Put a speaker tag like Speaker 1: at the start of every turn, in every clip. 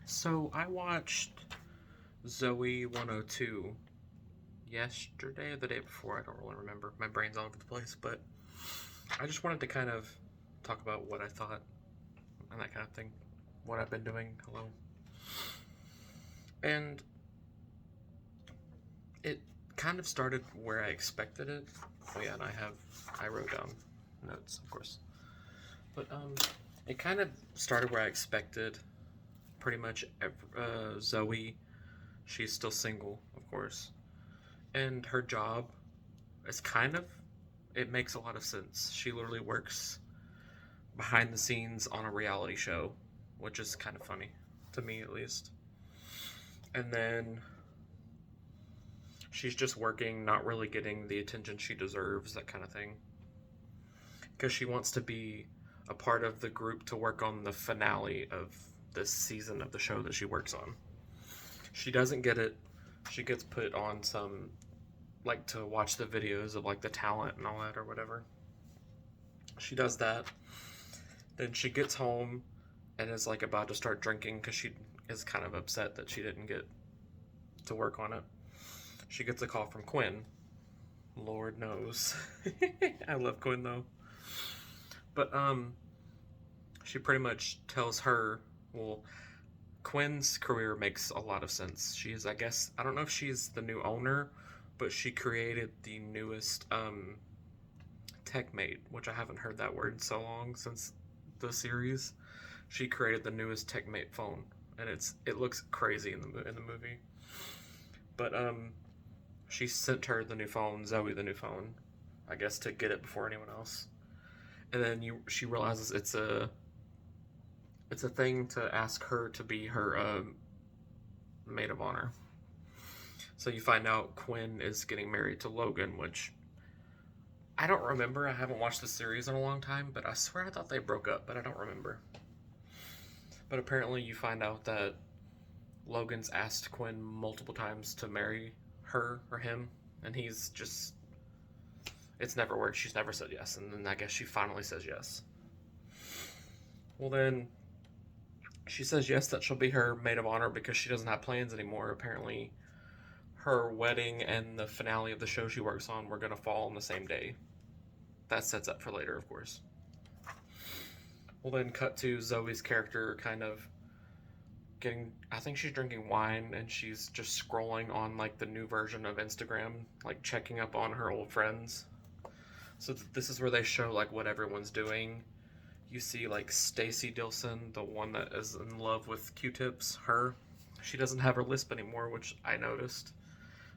Speaker 1: So I watched Zoey 102 yesterday or the day before. I don't really remember. My brain's all over the place, but I just wanted to kind of talk about what I thought and that kind of thing. What I've been doing. Hello. And it kind of started where I expected it. Oh yeah, and I wrote down notes, of course. But it kind of started where I expected. Pretty much, Zoey, she's still single, of course, and her job is kind of, it makes a lot of sense. She literally works behind the scenes on a reality show, which is kind of funny to me at least. And then she's just working, not really getting the attention she deserves, that kind of thing, because she wants to be a part of the group to work on the finale of this season of the show that she works on. She doesn't get it. She gets put on some, like, to watch the videos of like the talent and all that or whatever. She does that. Then she gets home and is like about to start drinking because she is kind of upset that she didn't get to work on it. She gets a call from Quinn. Lord knows. I love Quinn though. But she pretty much tells her, well, Quinn's career makes a lot of sense. She's, I guess, I don't know if she's the new owner, but she created the newest TechMate, which I haven't heard that word in so long since the series. She created the newest TechMate phone, and it looks crazy in the movie. But she sent her the new phone, Zoey the new phone, I guess to get it before anyone else. And then she realizes it's a thing to ask her to be her maid of honor. So you find out Quinn is getting married to Logan, which I don't remember. I haven't watched the series in a long time, but I swear I thought they broke up, but I don't remember. But apparently you find out that Logan's asked Quinn multiple times to marry her or him, and he's just, it's never worked. She's never said yes, and then I guess she finally says yes. Well, then she says yes, that she'll be her maid of honor because she doesn't have plans anymore. Apparently, her wedding and the finale of the show she works on were going to fall on the same day. That sets up for later, of course. We'll then cut to Zoey's character kind of getting, I think she's drinking wine and she's just scrolling on like the new version of Instagram, like checking up on her old friends. So this is where they show like what everyone's doing. You see like Stacy Dilson, the one that is in love with Q-tips, her. She doesn't have her lisp anymore, which I noticed.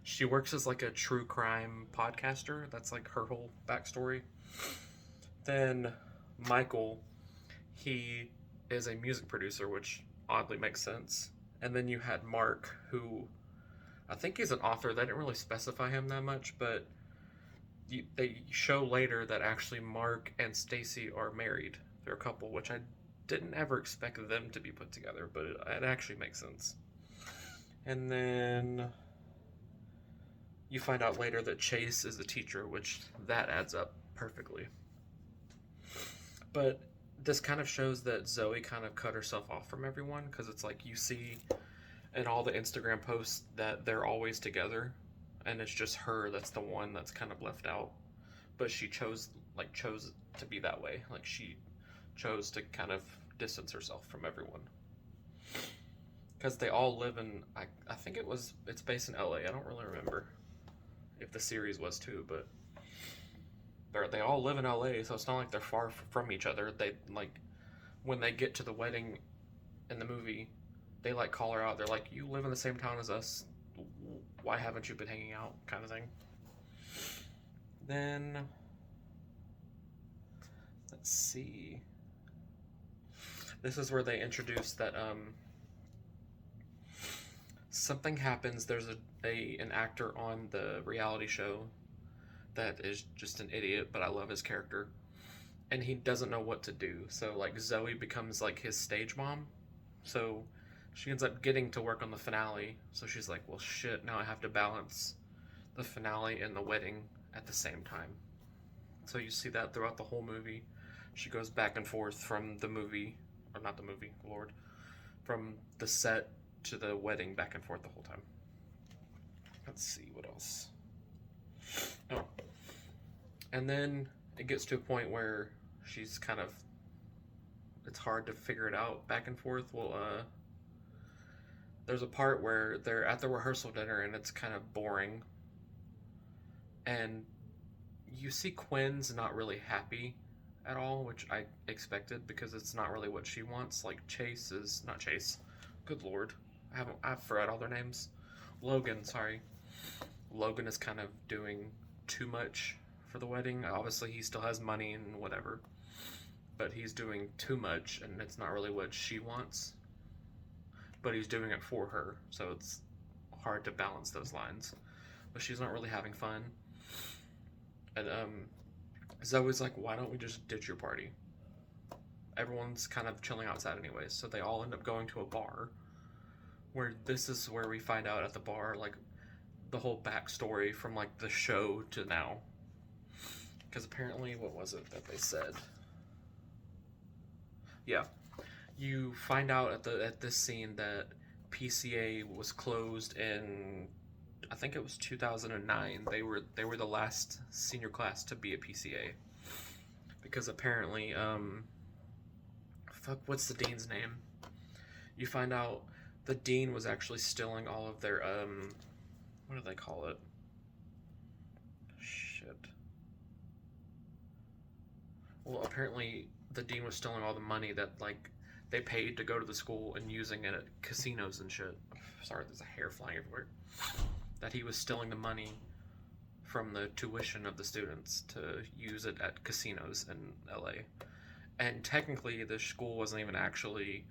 Speaker 1: She works as like a true crime podcaster. That's like her whole backstory. Then Michael, he is a music producer, which oddly makes sense. And then you had Mark, who I think he's an author. They didn't really specify him that much, but they show later that actually Mark and Stacy are married. They're a couple, which I didn't ever expect them to be put together, but it actually makes sense. And then you find out later that Chase is a teacher, which that adds up perfectly. But this kind of shows that Zoey kind of cut herself off from everyone because it's like you see in all the Instagram posts that they're always together, and it's just her that's the one that's kind of left out. But she chose to be that way. Like she chose to kind of distance herself from everyone because they all live in. I think it's based in LA. I don't really remember if the series was too, but they all live in LA, so it's not like they're far from each other. They like when they get to the wedding in the movie, they like call her out. They're like, "You live in the same town as us. Why haven't you been hanging out?" Kind of thing. Then let's see. This is where they introduce that something happens. There's an actor on the reality show that is just an idiot, but I love his character. And he doesn't know what to do. So like Zoey becomes like his stage mom. So she ends up getting to work on the finale. So she's like, well shit, now I have to balance the finale and the wedding at the same time. So you see that throughout the whole movie. She goes back and forth from the movie, or not the movie, Lord, from the set to the wedding back and forth the whole time. Let's see what else. Oh, and then it gets to a point where she's kind of, it's hard to figure it out back and forth. Well, there's a part where they're at the rehearsal dinner and it's kind of boring, and you see Quinn's not really happy at all, which I expected because it's not really what she wants. Like Chase is not Chase. Good lord, I've forgot all their names. Logan, sorry. Logan is kind of doing too much for the wedding. Obviously, he still has money and whatever, but he's doing too much, and it's not really what she wants. But he's doing it for her, so it's hard to balance those lines. But she's not really having fun. And Zoe's like, why don't we just ditch your party? Everyone's kind of chilling outside anyways, so they all end up going to a bar. Where this is where we find out at the bar, like, the whole backstory from, like, the show to now. Because apparently, what was it that they said? Yeah. You find out at this scene that PCA was closed in, I think it was 2009. They were the last senior class to be a PCA, because apparently, what's the dean's name? You find out the dean was actually stealing all of their what do they call it? Shit. Well, apparently the dean was stealing all the money that, like, they paid to go to the school and using it at casinos and shit. Sorry, there's a hair flying everywhere. That he was stealing the money from the tuition of the students to use it at casinos in LA. And technically, the school wasn't even actually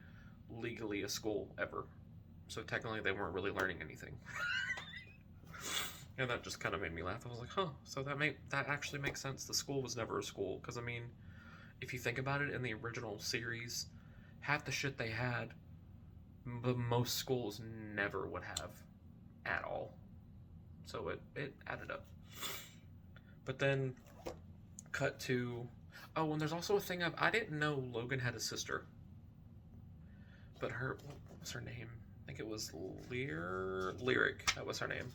Speaker 1: legally a school ever. So technically, they weren't really learning anything. And that just kind of made me laugh. I was like, huh, so that actually makes sense. The school was never a school. Because, I mean, if you think about it, in the original series, half the shit they had, most schools never would have at all. So it added up. But then, cut to... Oh, and there's also a thing I didn't know Logan had a sister. But what was her name? I think it was Lyric. That was her name.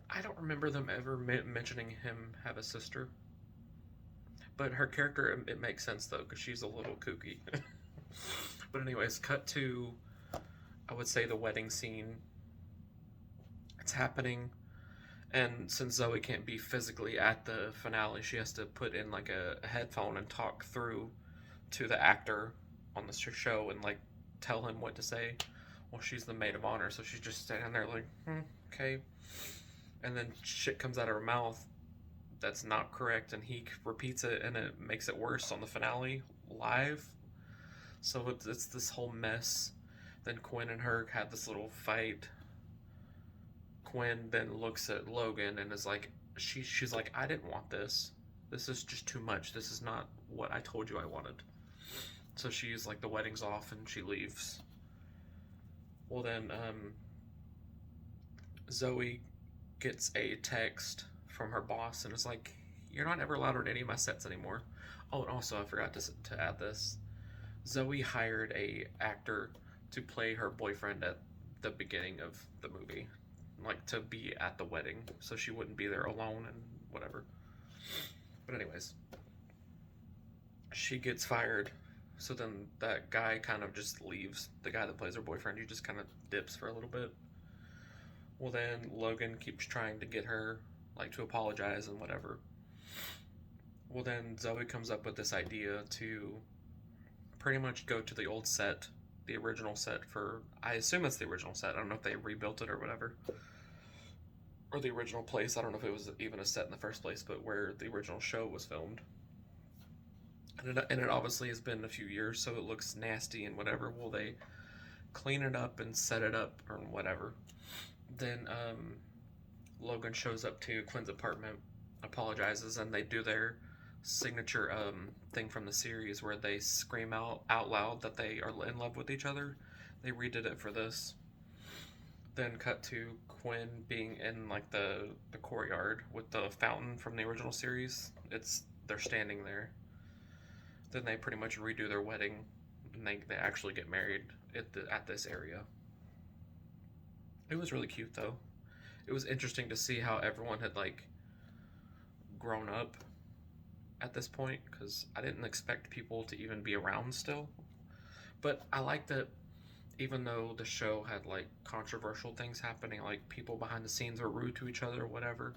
Speaker 1: I don't remember them ever mentioning him have a sister. But her character, it makes sense, though, because she's a little kooky. But anyways, cut to, I would say, the wedding scene. It's happening. And since Zoey can't be physically at the finale, she has to put in, like, a headphone and talk through to the actor on the show and, like, tell him what to say. Well, she's the maid of honor, so she's just standing there like, okay. And then shit comes out of her mouth that's not correct, and he repeats it, and it makes it worse on the finale live. So it's this whole mess. Then Quinn and her had this little fight. Quinn then looks at Logan and is like, she's like, I didn't want this. This is just too much. This is not what I told you I wanted. So she's like, the wedding's off, and she leaves. Well, then, Zoey gets a text from her boss and is like, you're not ever allowed on any of my sets anymore. Oh, and also, I forgot to add this. Zoey hired a actor to play her boyfriend at the beginning of the movie. Like, to be at the wedding, so she wouldn't be there alone and whatever. But anyways, she gets fired. So then that guy kind of just leaves. The guy that plays her boyfriend, he just kind of dips for a little bit. Well, then Logan keeps trying to get her, like, to apologize and whatever. Well, then Zoey comes up with this idea to pretty much go to the old set, the original set for, I assume it's the original set. I don't know if they rebuilt it or whatever. Or the original place. I don't know if it was even a set in the first place, but where the original show was filmed. And it obviously has been a few years, so it looks nasty and whatever. Well, they clean it up and set it up or whatever. Then Logan shows up to Quinn's apartment, apologizes, and they do their signature thing from the series where they scream out loud that they are in love with each other. They redid it for this. Then cut to Quinn being in, like, the courtyard with the fountain from the original series. They're standing there. Then they pretty much redo their wedding, and they actually get married at this area. It was really cute though. It was interesting to see how everyone had like grown up at this point because I didn't expect people to even be around still. But I like that even though the show had like controversial things happening, like people behind the scenes were rude to each other or whatever,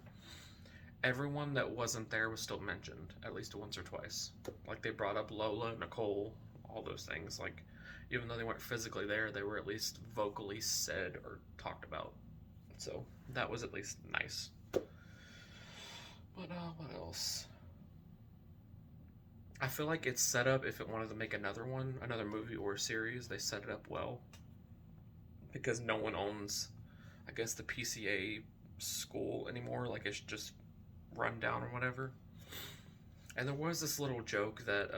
Speaker 1: everyone that wasn't there was still mentioned at least once or twice. Like they brought up Lola, Nicole, all those things. Like even though they weren't physically there, they were at least vocally said or talked about. So that was at least nice. But what else? I feel like it's set up if it wanted to make another one, another movie or series, they set it up well because no one owns, I guess, the PCA school anymore. Like it's just run down or whatever. And there was this little joke that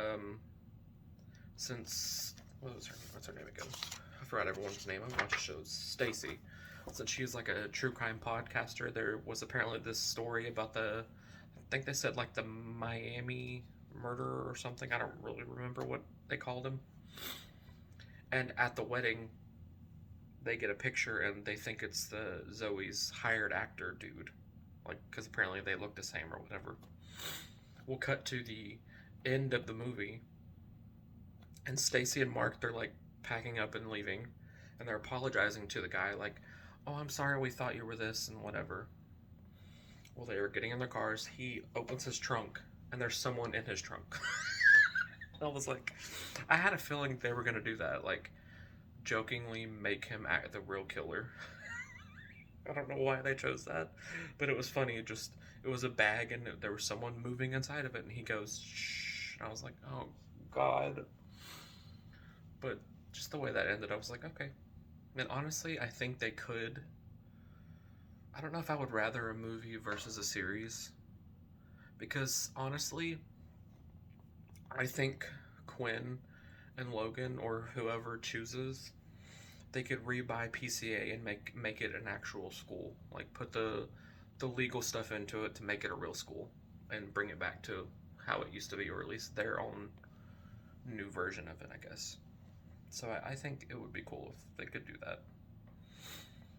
Speaker 1: since what's her name again? I forgot everyone's name. I watch shows. Stacy. Since she's like a true crime podcaster, there was apparently this story about I think they said like the Miami murder or something. I don't really remember what they called him. And at the wedding, they get a picture and they think it's the Zoey's hired actor dude, like because apparently they look the same or whatever. We'll cut to the end of the movie, and Stacy and Mark they're like packing up and leaving, and they're apologizing to the guy like, "Oh, I'm sorry, we thought you were this and whatever." Well, they are getting in their cars. He opens his trunk, and there's someone in his trunk. I was like, I had a feeling they were gonna do that, like jokingly make him act the real killer. I don't know why they chose that, but it was funny. It was a bag, and there was someone moving inside of it, and he goes, "Shh." And I was like, "Oh God." But just the way that ended, I was like, okay. And honestly, I think they could. I don't know if I would rather a movie versus a series, because honestly, I think Quinn and Logan or whoever chooses, they could rebuy PCA and make it an actual school. Like put the legal stuff into it to make it a real school and bring it back to how it used to be, or at least their own new version of it, I guess. So I think it would be cool if they could do that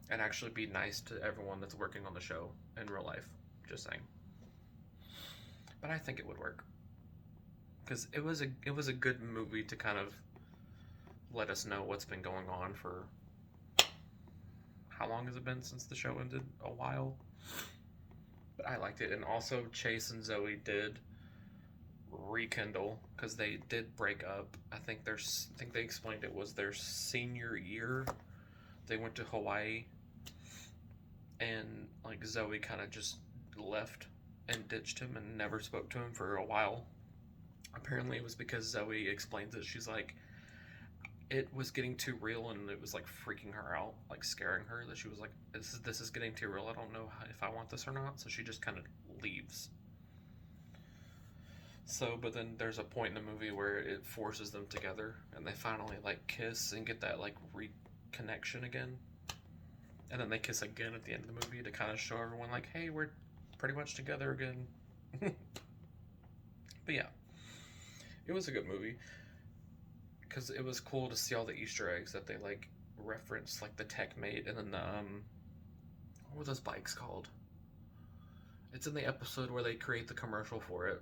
Speaker 1: and actually be nice to everyone that's working on the show in real life. Just saying. But I think it would work because it was a good movie to kind of let us know what's been going on for how long has it been since the show ended? A while. But I liked it, and also Chase and Zoey did rekindle because they did break up. I think they explained it was their senior year. They went to Hawaii, and like Zoey kind of just left and ditched him and never spoke to him for a while. Apparently, it was because Zoey explains it. She's like, it was getting too real and it was like freaking her out, like scaring her, that she was like, this is getting too real. I don't know if I want this or not. So she just kind of leaves. So, but then there's a point in the movie where it forces them together and they finally like kiss and get that like reconnection again. And then they kiss again at the end of the movie to kind of show everyone like, hey, we're pretty much together again. But yeah, it was a good movie because it was cool to see all the Easter eggs that they like referenced, like the tech mate, and then the what were those bikes called? It's in the episode where they create the commercial for it.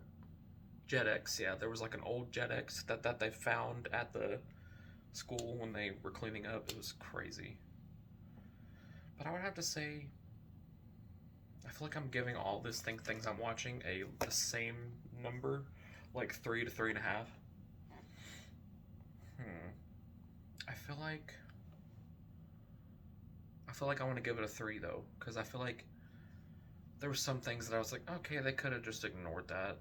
Speaker 1: JetX, yeah, there was like an old JetX that they found at the school when they were cleaning up. It was crazy. But I would have to say, I feel like I'm giving all these things I'm watching the same number, like 3 to 3.5. I feel like I want to give it a 3 though, because I feel like there were some things that I was like, okay, they could have just ignored that,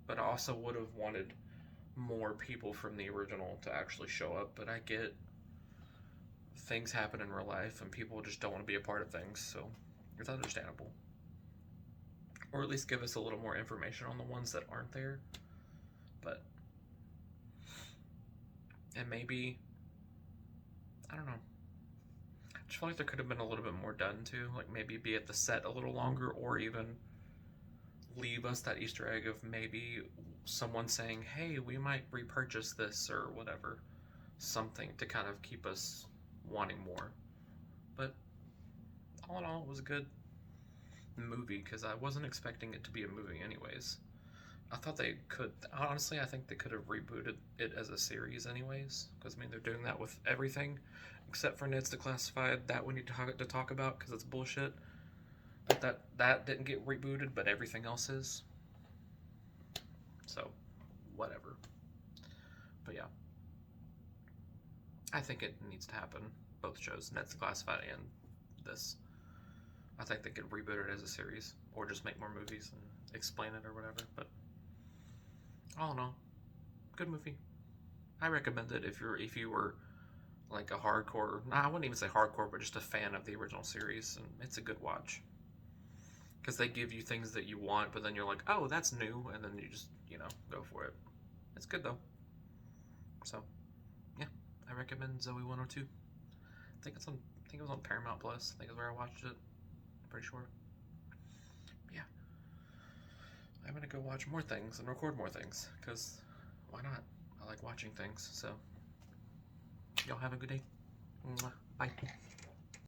Speaker 1: but I also would have wanted more people from the original to actually show up. But I get things happen in real life and people just don't want to be a part of things, so it's understandable. Or at least give us a little more information on the ones that aren't there. But and maybe, I don't know, I just feel like there could have been a little bit more done too, like maybe be at the set a little longer, or even leave us that Easter egg of maybe someone saying, hey, we might repurchase this or whatever. something to kind of keep us wanting more. But all in all, it was a good movie because I wasn't expecting it to be a movie, anyways. I thought they could. Honestly, I think they could have rebooted it as a series, anyways. Because I mean, they're doing that with everything, except for Ned's Declassified. That we need to talk about because it's bullshit. But that didn't get rebooted, but everything else is. So, whatever. But yeah, I think it needs to happen. Both shows, Ned's Declassified and this. I think they could reboot it as a series, or just make more movies and explain it or whatever. But all in all, good movie. I recommend it if you were like a hardcore. Nah, I wouldn't even say hardcore, but just a fan of the original series, and it's a good watch. Because they give you things that you want, but then you're like, oh, that's new, and then you just go for it. It's good though. So, yeah, I recommend Zoey 102. I think it was on Paramount Plus. I think is where I watched it. Pretty sure. Yeah, I'm gonna go watch more things and record more things. Cause why not? I like watching things. So, y'all have a good day. Bye.